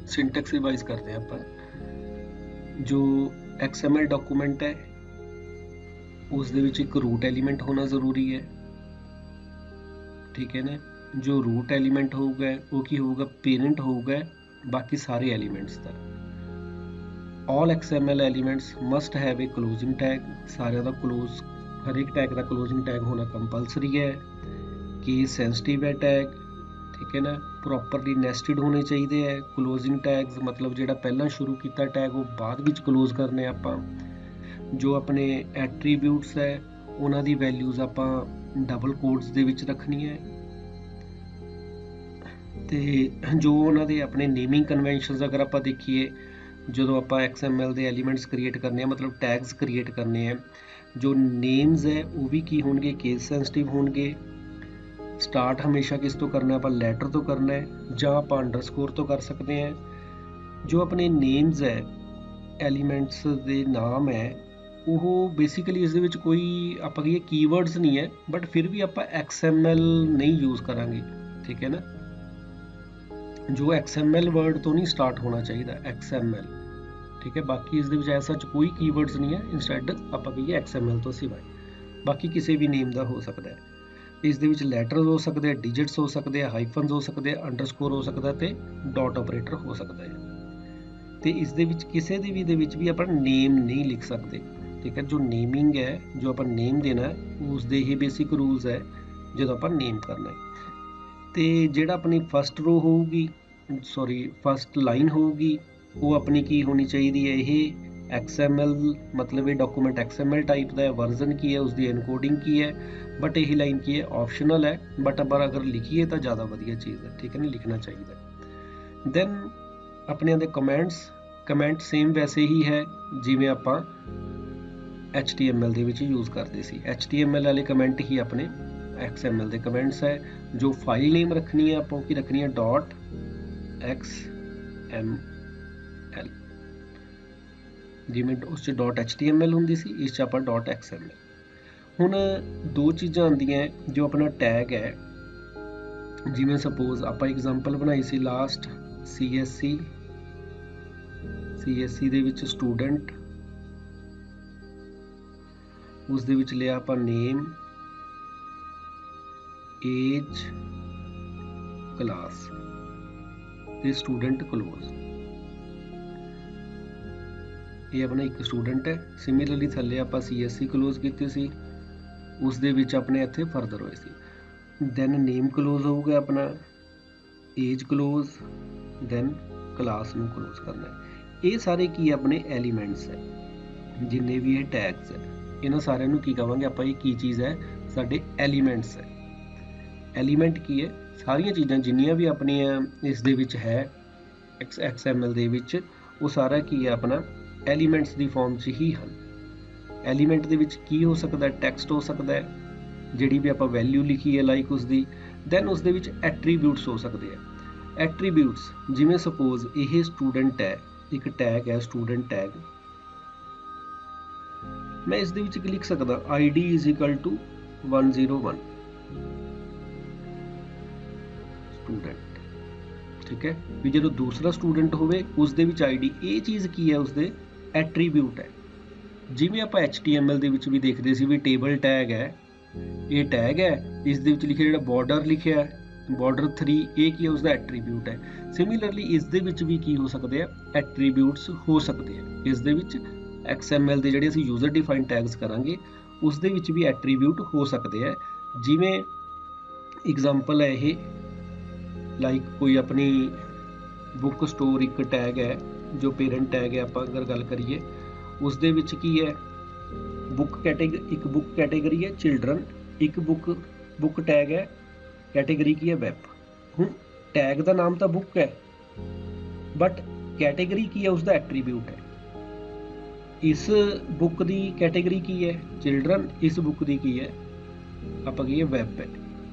Syntax revise ਕਰਦੇ ਹਾਂ ਆਪਾਂ। ਜੋ XML ਡਾਕੂਮੈਂਟ ਹੈ ਉਸ ਦੇ ਵਿੱਚ ਇੱਕ ਰੂਟ ਐਲੀਮੈਂਟ ਹੋਣਾ ਜ਼ਰੂਰੀ ਹੈ, ਠੀਕ ਹੈ ਨਾ। ਜੋ ਰੂਟ ਐਲੀਮੈਂਟ ਹੋਊਗਾ ਉਹ ਕੀ ਹੋਊਗਾ, ਪੇਰੈਂਟ ਹੋਊਗਾ ਬਾਕੀ ਸਾਰੇ elements the. all XML elements must have a closing tag, ਸਾਰਿਆਂ ਦਾ ਕਲੋਜ਼, ਹਰ ਇੱਕ ਟੈਗ ਦਾ ਕਲੋਜ਼ਿੰਗ ਟੈਗ ਹੋਣਾ ਕੰਪਲਸਰੀ ਹੈ। ਕੇਸ ਸੈਂਸਿਟਿਵ ਹੈ ਟੈਗ, ਠੀਕ ਹੈ ਨਾ। ਪ੍ਰੋਪਰਲੀ ਨੈਸਟਡ ਹੋਣੇ ਚਾਹੀਦੇ ਹੈ ਕਲੋਜ਼ਿੰਗ ਟੈਗਸ, ਮਤਲਬ ਜਿਹੜਾ ਪਹਿਲਾਂ ਸ਼ੁਰੂ ਕੀਤਾ ਟੈਗ ਉਹ ਬਾਅਦ ਵਿੱਚ ਕਲੋਜ਼ ਕਰਨੇ ਆਪਾਂ। ਜੋ ਆਪਣੇ ਐਟਰੀਬਿਊਟਸ ਹੈ ਉਹਨਾਂ ਦੀ ਵੈਲਿਊਜ਼ ਆਪਾਂ ਡਬਲ ਕੋਡਸ ਦੇ ਵਿੱਚ ਰੱਖਣੀ ਹੈ। ਤੇ ਜੋ ਉਹਨਾਂ ਦੇ ਆਪਣੇ ਨੇਮਿੰਗ ਕਨਵੈਨਸ਼ਨਸ ਅਗਰ ਆਪਾਂ ਦੇਖੀਏ, ਜਦੋਂ ਆਪਾਂ XML ਦੇ ਐਲੀਮੈਂਟਸ ਕ੍ਰੀਏਟ ਕਰਨੇ ਆ, ਮਤਲਬ ਟੈਗਸ ਕ੍ਰੀਏਟ ਕਰਨੇ ਆ, ਜੋ ਨੇਮਸ ਹੈ ਉਹ ਵੀ ਕੀ ਹੋਣਗੇ, ਕੇਸ ਸੈਂਸਿਟਿਵ ਹੋਣਗੇ। ਸਟਾਰਟ ਹਮੇਸ਼ਾ ਕਿਸ ਤੋਂ ਕਰਨਾ, ਆਪਾਂ ਲੈਟਰ ਤੋਂ ਕਰਨਾ ਹੈ ਜਾਂ ਆਪਾਂ ਅੰਡਰਸਕੋਰ ਤੋਂ ਕਰ ਸਕਦੇ ਹਾਂ। ਜੋ ਆਪਣੇ ਨੇਮਸ ਹੈ, ਐਲੀਮੈਂਟਸ ਦੇ ਨਾਮ ਹੈ, ਉਹ ਬੇਸਿਕਲੀ ਇਸ ਦੇ ਵਿੱਚ ਕੋਈ ਆਪਾਂ ਕਹੀਏ ਕੀਵਰਡਸ ਨਹੀਂ ਹੈ, ਬਟ ਫਿਰ ਵੀ ਆਪਾਂ XML ਨਹੀਂ ਯੂਜ਼ ਕਰਾਂਗੇ, ਠੀਕ ਹੈ ਨਾ। ਜੋ XML ਵਰਡ ਤੋਂ ਨਹੀਂ ਸਟਾਰਟ ਹੋਣਾ ਚਾਹੀਦਾ XML, ਠੀਕ ਹੈ। ਬਾਕੀ ਇਸ ਦੇ ਵਿੱਚ ਐਸਾ ਕੋਈ ਕੀਵਰਡਸ ਨਹੀਂ ਹੈ, ਇੰਸਟੈਡ ਆਪਾਂ ਕਹੀਏ XML ਤੋਂ ਸਿਵਾਏ। ਬਾਕੀ ਕਿਸੇ ਵੀ ਨੇਮ ਦਾ ਹੋ ਸਕਦਾ ਹੈ। ਇਸ ਦੇ ਵਿੱਚ ਲੈਟਰਸ ਹੋ ਸਕਦੇ ਆ, ਡਿਜਿਟਸ ਹੋ ਸਕਦੇ ਆ, ਹਾਈਫਨਸ ਹੋ ਸਕਦੇ ਆ, ਅੰਡਰਸਕੋਰ ਹੋ ਸਕਦਾ ਤੇ ਡਾਟ ਆਪਰੇਟਰ ਹੋ ਸਕਦਾ ਹੈ। ਤੇ ਇਸ ਦੇ ਵਿੱਚ ਕਿਸੇ ਦੇ ਵਿੱਚ ਵੀ ਆਪਾਂ ਨੇਮ ਨਹੀਂ ਲਿਖ ਸਕਦੇ, ਠੀਕ ਹੈ। ਜੋ ਨੇਮਿੰਗ ਹੈ, ਜੋ ਆਪਾਂ ਨੇਮ ਦੇਣਾ ਉਸ ਦੇ ਹੀ ਬੇਸਿਕ ਰੂਲਸ ਹੈ ਜਦੋਂ ਆਪਾਂ ਨੇਮ ਕਰਨਾ ਹੈ। ਤੇ ਜਿਹੜਾ ਆਪਣੀ ਫਸਟ ਰੋ ਹੋਊਗੀ, ਫਸਟ ਲਾਈਨ ਹੋਊਗੀ, ਉਹ ਆਪਣੀ ਕੀ ਹੋਣੀ ਚਾਹੀਦੀ ਹੈ, ਇਹ XML, ਮਤਲਬ ਇਹ ਡਾਕੂਮੈਂਟ XML ਟਾਈਪ ਦਾ ਹੈ। ਵਰਜ਼ਨ ਕੀ ਹੈ, ਉਸਦੀ ਐਨਕੋਡਿੰਗ ਕੀ ਹੈ, ਬਟ ਇਹ ਲਾਈਨ ਕੀ ਹੈ, ਆਪਸ਼ਨਲ ਹੈ, ਬਟ ਆਪਾਂ ਅਗਰ ਲਿਖੀਏ ਤਾਂ ਜ਼ਿਆਦਾ ਵਧੀਆ ਚੀਜ਼ ਹੈ, ਠੀਕ ਹੈ ਨਹੀਂ, ਲਿਖਣਾ ਚਾਹੀਦਾ। ਦੈਨ ਆਪਣਿਆਂ ਦੇ ਕਮੈਂਟ ਸੇਮ ਵੈਸੇ ਹੀ ਹੈ ਜਿਵੇਂ ਆਪਾਂ HTML ਦੇ ਵਿੱਚ ਯੂਜ਼ ਕਰਦੇ ਸੀ। HTML ਵਾਲੇ ਕਮੈਂਟ ਹੀ ਆਪਣੇ XML ਦੇ ਕਮੈਂਟਸ ਹੈ। ਜੋ ਫਾਈਲ ਨੇਮ ਰੱਖਣੀ ਹੈ ਆਪਾਂ, ਕੀ ਰੱਖਣੀ ਹੈ, .xml, ਜਿਵੇਂ ਉਸ 'ਚ .html ਹੁੰਦੀ ਸੀ, ਇਸ 'ਚ ਆਪਾਂ .xml। ਹੁਣ ਦੋ ਚੀਜ਼ਾਂ ਆਉਂਦੀਆਂ ਜੋ ਆਪਣਾ ਟੈਗ ਹੈ, ਜਿਵੇਂ ਸਪੋਜ਼ ਆਪਾਂ ਐਗਜ਼ਾਮਪਲ ਬਣਾਈ ਸੀ ਲਾਸਟ CSC ਦੇ ਵਿੱਚ ਸਟੂਡੈਂਟ, ਉਸ ਦੇ ਵਿੱਚ ਲਿਆ ਆਪਾਂ ਨੇਮ, ਏਜ, ਕਲਾਸ ਤੇ ਸਟੂਡੈਂਟ ਕਲੋਜ਼। ਇਹ ਆਪਣਾ ਇੱਕ ਸਟੂਡੈਂਟ ਹੈ। ਸਿਮਿਲਰਲੀ ਥੱਲੇ ਆਪਾਂ CSC ਕਲੋਜ਼ ਕੀਤੀ ਸੀ, ਉਸ ਦੇ ਵਿੱਚ ਆਪਣੇ ਇੱਥੇ ਫਰਦਰ ਹੋਏ ਸੀ। ਦੈਨ ਨੇਮ ਕਲੋਜ਼ ਹੋਊਗਾ ਆਪਣਾ, ਏਜ ਕਲੋਜ਼, ਦੈਨ ਕਲਾਸ ਨੂੰ ਕਲੋਜ਼ ਕਰਨਾ ਹੈ। ਇਹ ਸਾਰੇ ਕੀ ਆਪਣੇ ਐਲੀਮੈਂਟਸ ਹੈ, ਜਿੰਨੇ ਵੀ ਇਹ ਟੈਗਸ ਹੈ, ਇਹਨਾਂ ਸਾਰਿਆਂ ਨੂੰ ਕੀ ਕਹਾਂਗੇ ਆਪਾਂ, ਇਹ ਕੀ ਚੀਜ਼ ਹੈ, ਸਾਡੇ ਐਲੀਮੈਂਟਸ ਹੈ। ਐਲੀਮੈਂਟ ਕੀ ਹੈ, ਸਾਰੀਆਂ ਚੀਜ਼ਾਂ ਜਿੰਨੀਆਂ ਵੀ ਆਪਣੀਆਂ ਇਸ ਦੇ ਵਿੱਚ ਹੈ XML ਦੇ ਵਿੱਚ, ਉਹ ਸਾਰਾ ਕੀ ਹੈ ਆਪਣਾ ਐਲੀਮੈਂਟਸ ਦੀ ਫਾਰਮ 'ਚ ਹੀ ਹਨ। ਐਲੀਮੈਂਟ ਦੇ ਵਿੱਚ ਕੀ ਹੋ ਸਕਦਾ, ਟੈਕਸਟ ਹੋ ਸਕਦਾ ਹੈ, ਜਿਹੜੀ ਵੀ ਆਪਾਂ ਵੈਲਿਊ ਲਿਖੀ ਹੈ ਲਾਈਕ ਉਸਦੀ। ਦੈਨ ਉਸ ਦੇ ਵਿੱਚ ਐਟਰੀਬਿਊਟਸ ਹੋ ਸਕਦੇ ਆ। ਐਟਰੀਬਿਊਟਸ ਜਿਵੇਂ ਸਪੋਜ਼ ਇਹ ਸਟੂਡੈਂਟ ਹੈ, ਇੱਕ ਟੈਗ ਹੈ ਸਟੂਡੈਂਟ ਟੈਗ, ਮੈਂ ਇਸ ਦੇ ਵਿੱਚ ਲਿਖ ਸਕਦਾ ID = 101 ਸਟੂਡੈਂਟ, ਠੀਕ ਹੈ। ਵੀ ਜਦੋਂ ਦੂਸਰਾ ਸਟੂਡੈਂਟ ਹੋਵੇ ਉਸ ਦੇ ਵਿੱਚ ID, ਇਹ ਚੀਜ਼ ਕੀ ਹੈ, ਉਸਦੇ ਐਟਰੀਬਿਊਟ ਹੈ। ਜਿਵੇਂ ਆਪਾਂ HTML ਦੇ ਵਿੱਚ ਵੀ ਦੇਖਦੇ ਸੀ ਵੀ ਟੇਬਲ ਟੈਗ ਹੈ, ਇਹ ਟੈਗ ਹੈ, ਇਸ ਦੇ ਵਿੱਚ ਲਿਖਿਆ ਜਿਹੜਾ ਬਾਰਡਰ ਲਿਖਿਆ border 3, ਇਹ ਕੀ ਹੈ, ਉਸਦਾ ਐਟਰੀਬਿਊਟ ਹੈ। ਸਿਮਿਲਰਲੀ ਇਸ ਦੇ ਵਿੱਚ ਵੀ ਕੀ ਹੋ ਸਕਦੇ ਆ, ਐਟਰੀਬਿਊਟਸ ਹੋ ਸਕਦੇ ਆ। ਇਸ ਦੇ ਵਿੱਚ XML ਦੇ ਜਿਹੜੇ ਅਸੀਂ ਯੂਜ਼ਰ ਡਿਫਾਈਨ ਟੈਗਸ ਕਰਾਂਗੇ ਉਸ ਦੇ ਵਿੱਚ ਵੀ ਐਟਰੀਬਿਊਟ ਹੋ ਸਕਦੇ ਆ। ਜਿਵੇਂ ਐਗਜ਼ਾਮਪਲ ਹੈ ਇਹ, ਲਾਈਕ ਕੋਈ ਆਪਣੀ ਬੁੱਕ ਸਟੋਰ ਇੱਕ ਟੈਗ ਹੈ, ਜੋ ਪੇਰੈਂਟ ਟੈਗ ਹੈ, ਆਪਾਂ ਅਗਰ ਗੱਲ ਕਰੀਏ ਉਸ ਦੇ ਵਿੱਚ ਕੀ ਹੈ, ਇੱਕ ਬੁੱਕ ਕੈਟੇਗਰੀ ਹੈ ਚਿਲਡਰਨ, ਇੱਕ ਬੁੱਕ ਟੈਗ ਹੈ, ਕੈਟੇਗਰੀ ਕੀ ਹੈ ਵੈਬ। ਹੁਣ ਟੈਗ ਦਾ ਨਾਮ ਤਾਂ ਬੁੱਕ ਹੈ, ਬਟ ਕੈਟੇਗਰੀ ਕੀ ਹੈ, ਉਸਦਾ ਐਟਰੀਬਿਊਟ ਹੈ। ਇਸ ਬੁੱਕ ਦੀ ਕੈਟੇਗਰੀ ਕੀ ਹੈ, ਚਿਲਡਰਨ, ਇਸ ਬੁੱਕ ਦੀ ਕੀ ਹੈ, ਆਪਾਂ ਕਹੀਏ ਵੈਬ ਹੈ,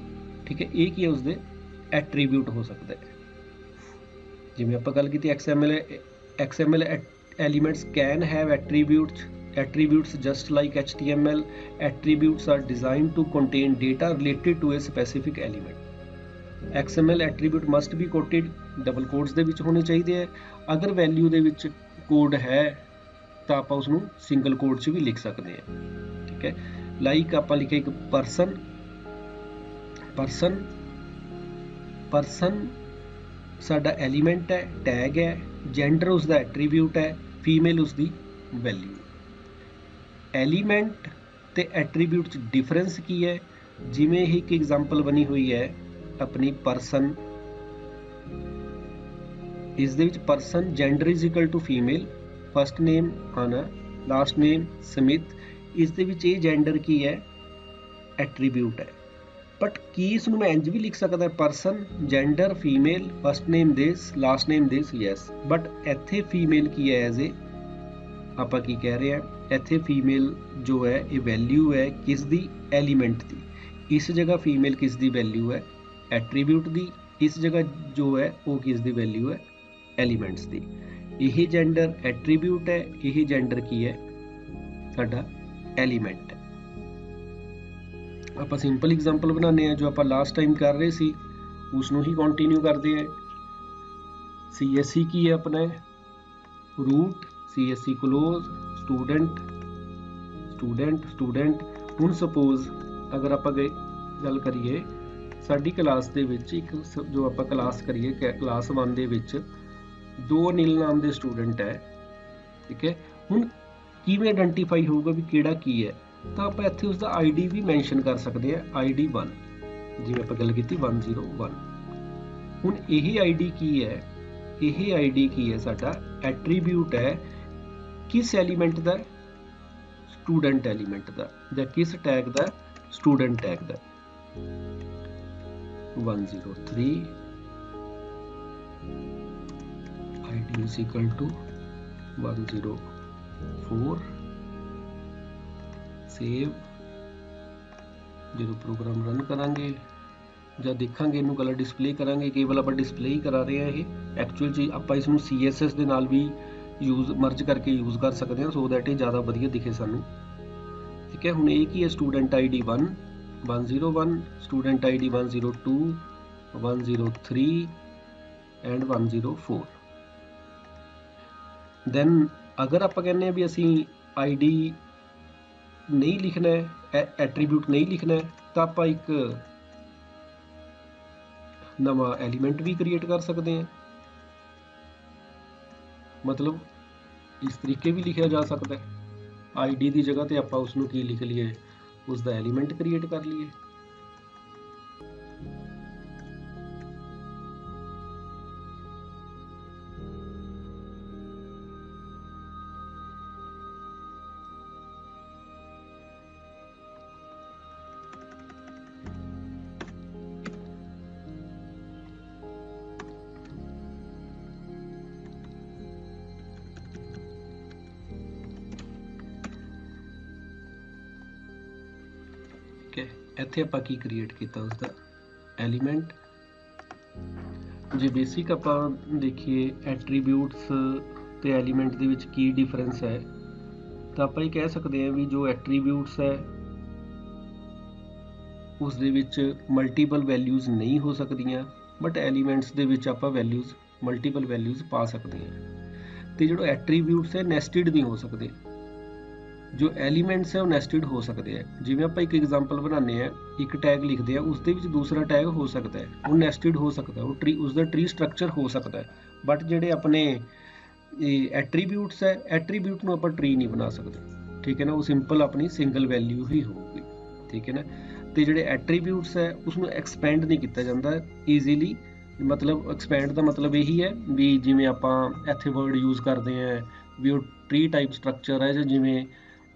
ਠੀਕ ਹੈ। ਇਹ ਕੀ ਹੈ, ਉਸਦੇ ਐਟਰੀਬਿਊਟ ਹੋ ਸਕਦਾ ਹੈ। ਜਿਵੇਂ ਆਪਾਂ ਗੱਲ ਕੀਤੀ XML elements can have attributes just like HTML. Attributes are designed to contain data related to a specific element. XML attribute must B coated, double quotes ਦੇ ਵਿੱਚ ਹੋਣੇ ਚਾਹੀਦੇ ਹੈ। ਅਗਰ ਵੈਲਿਊ ਦੇ ਵਿੱਚ ਕੋਡ ਹੈ ਤਾਂ ਆਪਾਂ ਉਸ ਨੂੰ ਸਿੰਗਲ ਕੋਡ 'ਚ ਵੀ ਲਿਖ ਸਕਦੇ ਹਾਂ, ਠੀਕ ਹੈ। ਲਾਈਕ ਆਪਾਂ ਲਿਖਿਆ ਇੱਕ ਪਰਸਨ ਸਾਡਾ ਐਲੀਮੈਂਟ ਹੈ, ਟੈਗ ਹੈ, ਜੈਂਡਰ ਉਸਦਾ ਐਟਰੀਬਿਊਟ ਹੈ, ਫੀਮੇਲ ਉਸਦੀ ਵੈਲਿਊ। ਐਲੀਮੈਂਟ ਤੇ ਐਟਰੀਬਿਊਟ 'ਚ ਡਿਫਰੈਂਸ ਕੀ ਹੈ? ਜਿਵੇਂ ਹੀ ਇੱਕ ਐਗਜ਼ਾਮਪਲ ਬਣੀ ਹੋਈ ਹੈ ਆਪਣੀ ਪਰਸਨ, ਇਸ ਦੇ ਵਿੱਚ person gender is equal to female, first name Ana, last name Smith. ਇਸ ਦੇ ਵਿੱਚ ਇਹ ਜੈਂਡਰ ਕੀ ਹੈ? ਐਟਰੀਬਿਊਟ ਹੈ। ਬਟ ਕੀ ਇਸ ਨੂੰ ਮੈਂ ਇੰਝ ਵੀ ਲਿਖ ਸਕਦਾ person gender female, first name this, last name this? Yes. But ਇੱਥੇ ਫੀਮੇਲ ਕੀ ਹੈ? ਐਜ਼ ਏ ਆਪਾਂ ਕੀ ਕਹਿ ਰਹੇ ਹਾਂ, ਇੱਥੇ ਫੀਮੇਲ ਜੋ ਹੈ ਇਹ ਵੈਲਿਊ ਹੈ ਕਿਸ ਦੀ? ਐਲੀਮੈਂਟ ਦੀ। ਇਸ ਜਗ੍ਹਾ ਫੀਮੇਲ ਕਿਸ ਦੀ ਵੈਲਿਊ ਹੈ? ਐਟਰੀਬਿਊਟ ਦੀ। ਇਸ ਜਗ੍ਹਾ ਜੋ ਹੈ ਉਹ ਕਿਸ ਦੀ ਵੈਲਿਊ ਹੈ? ਐਲੀਮੈਂਟਸ ਦੀ। ਇਹ ਜੈਂਡਰ ਐਟਰੀਬਿਊਟ ਹੈ, ਇਹ ਜੈਂਡਰ ਕੀ ਹੈ? ਸਾਡਾ ਐਲੀਮੈਂਟ ਹੈ। ਆਪਾਂ ਸਿੰਪਲ ਐਗਜ਼ਾਮਪਲ ਬਣਾਉਂਦੇ ਹਾਂ, ਜੋ ਆਪਾਂ ਲਾਸਟ ਟਾਈਮ ਕਰ ਰਹੇ ਸੀ ਉਸ ਨੂੰ ਹੀ ਕੰਟੀਨਿਊ ਕਰਦੇ ਹਾਂ। CSC ਕੀ ਹੈ ਆਪਣਾ? Root, CSC close, student. ਹੁਣ ਸਪੋਜ਼ ਅਗਰ ਆਪਾਂ ਗੱਲ ਕਰੀਏ ਸਾਡੀ ਕਲਾਸ ਦੇ ਵਿੱਚ ਇੱਕ ਜੋ ਆਪਾਂ ਕਲਾਸ ਕਰੀਏ ਕਲਾਸ 1 ਦੇ ਵਿੱਚ 2 ਅਨਿਲ ਨਾਮ ਦੇ ਸਟੂਡੈਂਟ ਹੈ, ਠੀਕ ਹੈ। ਹੁਣ ਕਿਵੇਂ ਆਇਡੈਂਟੀਫਾਈ ਹੋਊਗਾ ਵੀ ਕਿਹੜਾ ਕੀ ਹੈ? ਤਾਂ ਆਪਾਂ ਇੱਥੇ ਉਸਦਾ ID ਵੀ ਮੈਂਸ਼ਨ ਕਰ ਸਕਦੇ ਹਾਂ, ID 1, ਜਿਵੇਂ ਆਪਾਂ ਗੱਲ ਕੀਤੀ 101। ਹੁਣ ਇਹ ID ਕੀ ਹੈ? ਇਹ ID ਕੀ ਹੈ? ਸਾਡਾ ਐਟਰੀਬਿਊਟ ਹੈ ਕਿਸ ਐਲੀਮੈਂਟ ਦਾ? ਸਟੂਡੈਂਟ ਐਲੀਮੈਂਟ ਦਾ। ਜਾਂ ਕਿਸ tag the? Student tag the. 103 ID is equal to 104। Save. ਜਦੋਂ ਪ੍ਰੋਗਰਾਮ ਰਨ ਕਰਾਂਗੇ ਜਾਂ ਦੇਖਾਂਗੇ ਇਹਨੂੰ ਕਲਰ ਡਿਸਪਲੇ ਕਰਾਂਗੇ, ਕੇਵਲ ਆਪਾਂ ਡਿਸਪਲੇ ਹੀ ਕਰਾ ਰਹੇ ਹਾਂ। ਇਹ ਐਕਚੁਅਲ 'ਚ ਆਪਾਂ ਇਸ ਨੂੰ CSS ਦੇ ਨਾਲ ਵੀ ਮਰਜ ਕਰਕੇ ਯੂਜ਼ ਕਰ ਸਕਦੇ ਹਾਂ, ਸੋ ਦੈਟ ਇਹ ਜ਼ਿਆਦਾ ਵਧੀਆ ਦਿਖੇ ਸਾਨੂੰ, ਠੀਕ ਹੈ। ਹੁਣ ਇਹ ਕੀ ਹੈ? Student ID 1 101, student ID 102, 103 and 104। Then ਅਗਰ ਆਪਾਂ ਕਹਿੰਦੇ ਹਾਂ ਵੀ ਅਸੀਂ ID ਨਹੀਂ ਲਿਖਣਾ ਹੈ, ਐਟਰੀਬਿਊਟ ਨਹੀਂ ਲਿਖਣਾ ਹੈ, ਤਾਂ ਆਪਾਂ ਇੱਕ ਨਵਾਂ ਐਲੀਮੈਂਟ ਵੀ ਕ੍ਰੀਏਟ ਕਰ ਸਕਦੇ ਹਾਂ। ਮਤਲਬ ਇਸ ਤਰੀਕੇ ਵੀ ਲਿਖਿਆ ਜਾ ਸਕਦਾ ਹੈ। ID ਦੀ ਜਗ੍ਹਾ ਤੇ ਆਪਾਂ ਉਸ ਨੂੰ ਕੀ ਲਿਖ ਲਈਏ? ਉਸਦਾ ਐਲੀਮੈਂਟ ਕ੍ਰੀਏਟ ਕਰ ਲਈਏ। ਇੱਥੇ ਆਪਾਂ ਕੀ ਕ੍ਰੀਏਟ ਕੀਤਾ? ਉਸਦਾ ਐਲੀਮੈਂਟ। ਜੇ ਬੇਸਿਕ ਆਪਾਂ ਦੇਖੀਏ ਐਟਰੀਬਿਊਟਸ ਤੇ ਐਲੀਮੈਂਟ ਦੇ ਵਿੱਚ ਕੀ ਡਿਫਰੈਂਸ ਹੈ, ਤਾਂ ਆਪਾਂ ਇਹ ਕਹਿ ਸਕਦੇ ਹਾਂ ਵੀ ਜੋ ਐਟਰੀਬਿਊਟਸ ਹੈ ਉਸ ਦੇ ਵਿੱਚ ਮਲਟੀਪਲ ਵੈਲਿਊਜ਼ ਨਹੀਂ ਹੋ ਸਕਦੀਆਂ, ਬਟ ਐਲੀਮੈਂਟਸ ਦੇ ਵਿੱਚ ਆਪਾਂ ਮਲਟੀਪਲ ਵੈਲਿਊਜ਼ ਪਾ ਸਕਦੇ ਹਾਂ। ਤੇ ਜਿਹੜਾ ਐਟਰੀਬਿਊਟਸ ਹੈ ਨੈਸਟਿਡ ਨਹੀਂ ਹੋ ਸਕਦੇ, ਜੋ ਐਲੀਮੈਂਟਸ ਹੈ ਉਹ ਨੈਸਟਿਡ ਹੋ ਸਕਦੇ ਆ। ਜਿਵੇਂ ਆਪਾਂ ਇੱਕ ਐਗਜ਼ਾਮਪਲ ਬਣਾਉਂਦੇ ਆ, ਇੱਕ ਟੈਗ ਲਿਖਦੇ ਆ, ਉਸ ਦੇ ਵਿੱਚ ਦੂਸਰਾ ਟੈਗ ਹੋ ਸਕਦਾ ਹੈ, ਉਹ ਨੈਸਟਿਡ ਹੋ ਸਕਦਾ, ਉਹ ਉਸਦਾ ਟਰੀ ਸਟਰਕਚਰ ਹੋ ਸਕਦਾ ਹੈ। ਬਟ ਜਿਹੜੇ ਆਪਣੇ ਐਟਰੀਬਿਊਟਸ ਹੈ, ਐਟਰੀਬਿਊਟ ਨੂੰ ਆਪਾਂ ਟਰੀ ਨਹੀਂ ਬਣਾ ਸਕਦੇ, ਠੀਕ ਹੈ ਨਾ। ਉਹ ਸਿੰਪਲ ਆਪਣੀ ਸਿੰਗਲ ਵੈਲਿਊ ਹੀ ਹੋਊਗੀ, ਠੀਕ ਹੈ ਨਾ। ਤੇ ਜਿਹੜੇ ਐਟਰੀਬਿਊਟਸ ਹੈ ਉਸਨੂੰ ਐਕਸਪੈਂਡ ਨਹੀਂ ਕੀਤਾ ਜਾਂਦਾ ਈਜ਼ੀਲੀ। ਮਤਲਬ ਐਕਸਪੈਂਡ ਦਾ ਮਤਲਬ ਇਹੀ ਹੈ ਵੀ ਜਿਵੇਂ ਆਪਾਂ ਇੱਥੇ ਵਰਡ ਯੂਜ਼ ਕਰਦੇ ਹਾਂ ਵੀ ਉਹ ਟਰੀ ਟਾਈਪ ਸਟਰਕਚਰ ਹੈ, ਜਾਂ ਜਿਵੇਂ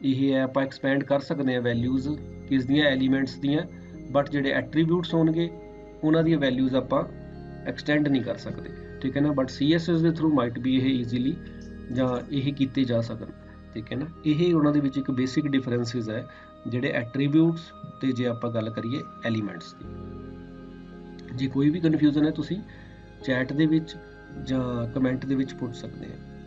ਇਹ ਹੈ ਆਪਾਂ ਐਕਸਪੈਂਡ ਕਰ ਸਕਦੇ ਹਾਂ ਵੈਲਿਊਜ਼ ਕਿਸ ਦੀਆਂ? ਐਲੀਮੈਂਟਸ ਦੀਆਂ। ਬਟ ਜਿਹੜੇ ਐਟਰੀਬਿਊਟਸ ਹੋਣਗੇ ਉਹਨਾਂ ਦੀਆਂ ਵੈਲਿਊਜ਼ ਆਪਾਂ ਐਕਸਟੈਂਡ ਨਹੀਂ ਕਰ ਸਕਦੇ, ਠੀਕ ਹੈ ਨਾ। ਬਟ CSS ਦੇ ਥਰੂ ਮਾਈਟ ਵੀ ਇਹ ਈਜ਼ੀਲੀ ਜਾਂ ਇਹ ਕੀਤੇ ਜਾ ਸਕਣ, ਠੀਕ ਹੈ ਨਾ। ਇਹ ਉਹਨਾਂ ਦੇ ਵਿੱਚ ਇੱਕ ਬੇਸਿਕ ਡਿਫਰੈਂਸਿਸ ਹੈ ਜਿਹੜੇ ਐਟਰੀਬਿਊਟਸ ਤੇ ਜੇ ਆਪਾਂ ਗੱਲ ਕਰੀਏ ਐਲੀਮੈਂਟਸ ਦੀ। ਜੇ ਕੋਈ ਵੀ ਕਨਫਿਊਜ਼ਨ ਹੈ ਤੁਸੀਂ ਚੈਟ ਦੇ ਵਿੱਚ ਜਾਂ ਕਮੈਂਟ ਦੇ ਵਿੱਚ ਪੁੱਛ ਸਕਦੇ ਆ।